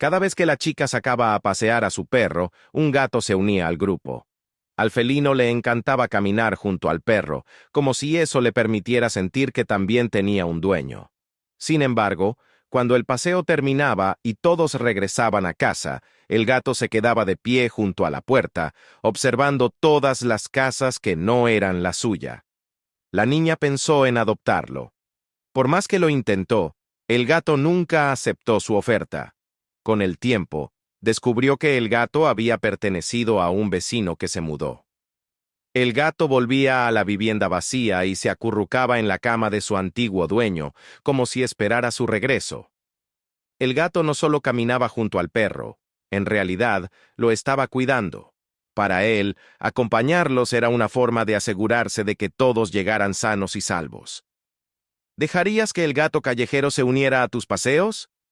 Cada vez que la chica sacaba a pasear a su perro, un gato se unía al grupo. Al felino le encantaba caminar junto al perro, como si eso le permitiera sentir que también tenía un dueño. Sin embargo, cuando el paseo terminaba y todos regresaban a casa, el gato se quedaba de pie junto a la puerta, observando todas las casas que no eran la suya. La niña pensó en adoptarlo. Por más que lo intentó, el gato nunca aceptó su oferta. Con el tiempo, descubrió que el gato había pertenecido a un vecino que se mudó. El gato volvía a la vivienda vacía y se acurrucaba en la cama de su antiguo dueño, como si esperara su regreso. El gato no solo caminaba junto al perro, en realidad lo estaba cuidando. Para él, acompañarlos era una forma de asegurarse de que todos llegaran sanos y salvos. ¿Dejarías que el gato callejero se uniera a tus paseos?